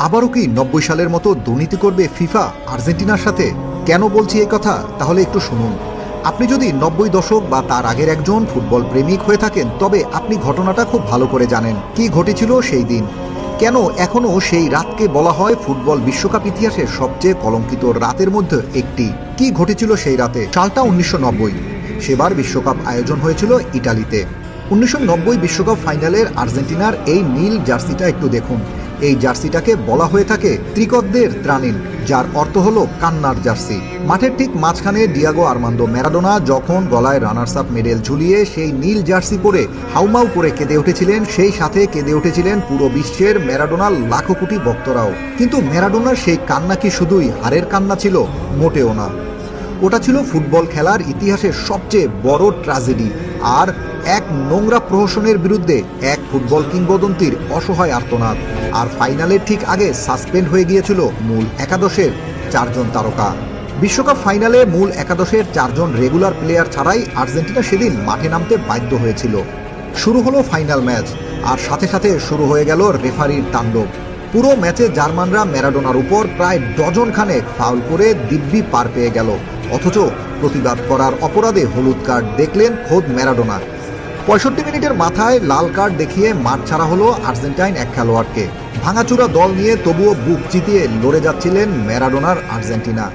আবারও কি ৯০ সালের মতো দুর্নীতি করবে ফিফা আর্জেন্টিনার সাথে? কেন বলছি এই কথা তাহলে একটু শুনুন। আপনি যদি ৯০ দশক বা তার আগের একজন ফুটবল প্রেমিক হয়ে থাকেন তবে আপনি ঘটনাটা খুব ভালো করে জানেন কি ঘটেছিল সেই দিন। কেন এখনও সেই রাতকে বলা হয় ফুটবল বিশ্বকাপ ইতিহাসের সবচেয়ে কলঙ্কিত রাতের মধ্যে একটি। কি ঘটেছিল সেই রাতে? সালটা ১৯৯০। সেবার বিশ্বকাপ আয়োজন হয়েছিল ইটালিতে। ১৯৯০ বিশ্বকাপ ফাইনালের আর্জেন্টিনার এই নীল জার্সিটা একটু দেখুন। এই জার্সিটাকে বলা হয়ে থাকে ত্রিককদের ত্রাণিন, যার অর্থ হলো কান্নার জার্সি। মাঠের ঠিক মাঝখানে ডিয়াগো আর্মান্দো ম্যারাডোনা যখন গলায় রানার্স আপ মেডেল ঝুলিয়ে সেই নীল জার্সি পরে হাউমাউ করে কেঁদে উঠেছিলেন, সেই সাথে কেঁদে উঠেছিলেন পুরো বিশ্বের ম্যারাডোনার লাখো কোটি ভক্তরাও। কিন্তু ম্যারাডোনার সেই কান্না কি শুধুই হারের কান্না ছিল? মোটেও না। ওটা ছিল ফুটবল খেলার ইতিহাসের সবচেয়ে বড় ট্র্যাজেডি, আর এক নোংরা প্রহসনের বিরুদ্ধে এক ফুটবল কিংবদন্তির অসহায় আর্তনাদ। আর ফাইনালের ঠিক আগে সাসপেন্ড হয়ে গিয়েছিল মূল একাদশের ৪ জন তারকা। বিশ্বকাপ ফাইনালে মূল একাদশের ৪ জন রেগুলার প্লেয়ার ছাড়াই আর্জেন্টিনা সেদিন মাঠে নামতে বাধ্য হয়েছিল। শুরু হলো ফাইনাল ম্যাচ, আর সাথে সাথে শুরু হয়ে গেল রেফারির তাণ্ডব। পুরো ম্যাচে জার্মানরা ম্যারাডোনার উপর প্রায় ডজন খানেক ফাউল করে দিব্যি পার পেয়ে গেল, অথচ প্রতিবাদ করার অপরাধে হলুদ কার্ড দেখলেন খোদ ম্যারাডোনা। ৬৫ মিনিটের মাথায় লাল কার্ড দেখিয়ে মাঠ ছাড়া হলো আর্জেন্টাইন এক খেলোয়াড়কে। ভাঙাচুরা দল নিয়ে তবুও বুক চিতিয়ে লড়ে যাচ্ছিলেন ম্যারাডোনার আর্জেন্টিনা।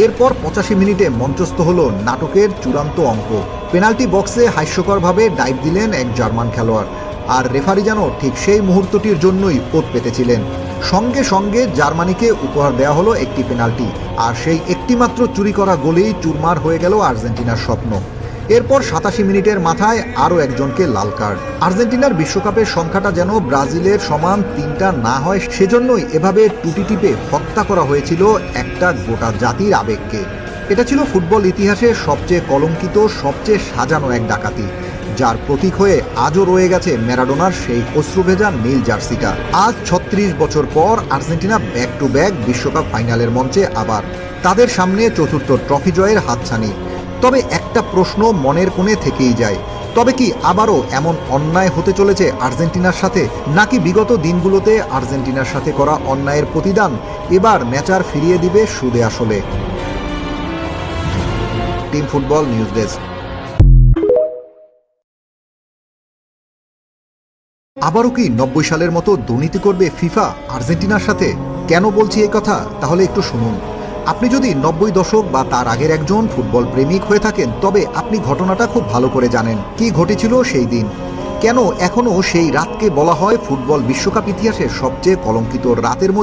এরপর ৮৫ মিনিটে মঞ্চস্থ হলো নাটকের চূড়ান্ত অঙ্ক। পেনাল্টি বক্সে হাস্যকরভাবে ডাইভ দিলেন এক জার্মান খেলোয়াড়, আর রেফারি যেন ঠিক সেই মুহূর্তটির জন্যই ওত পেতেছিলেন। সঙ্গে সঙ্গে জার্মানিকে উপহার দেওয়া হলো একটি পেনাল্টি, আর সেই একটিমাত্র চুরি করা গোলেই চুরমার হয়ে গেল আর্জেন্টিনার স্বপ্ন। এরপর ৮৭ মিনিটের মাথায় আরও একজনকে লাল কার্ড। আর্জেন্টিনার বিশ্বকাপের সংখ্যাটা যেন ব্রাজিলের সমান ৩টা না হয়, সেজন্যই এভাবে টুটি টিপে হত্যা করা হয়েছিল একটা গোটা জাতির আবেগকে। এটা ছিল ফুটবল ইতিহাসের সবচেয়ে কলঙ্কিত, সবচেয়ে সাজানো এক ডাকাতি, যার প্রতীক হয়ে আজও রয়ে গেছে ম্যারাডোনার সেই অশ্রুভেজা নীল জার্সিটা। আজ ৩৬ বছর পর আর্জেন্টিনা ব্যাক টু ব্যাক বিশ্বকাপ ফাইনালের মঞ্চে আবার। তাদের সামনে চতুর্থ ট্রফি জয়ের হাতছানি। তবে একটা প্রশ্ন মনের কোণে থেকেই যায়, তবে কি আবারও এমন অন্যায় হতে চলেছে আর্জেন্টিনার সাথে? নাকি বিগত দিনগুলোতে আর্জেন্টিনার সাথে করা অন্যায়ের প্রতিদান এবার ন্যাচার ফিরিয়ে দিবে সুদে আসলে? Team football news desk. আবারও কি ৯০ সালের মতো দুর্নীতি করবে ফিফা আর্জেন্টিনার সাথে? কেন বলছি এই কথা তাহলে একটু শুনুন। আপনি যদি ৯০ দশক বা তার আগের একজন ফুটবল প্রেমিক হয়ে থাকেন তবে আপনি ঘটনাটা খুব ভালো করে জানেন কি ঘটেছিল সেই দিন। কেন এখনও সেই রাতকে বলা হয় ফুটবল বিশ্বকাপ ইতিহাসের সবচেয়ে কলঙ্কিত রাতের মধ্যে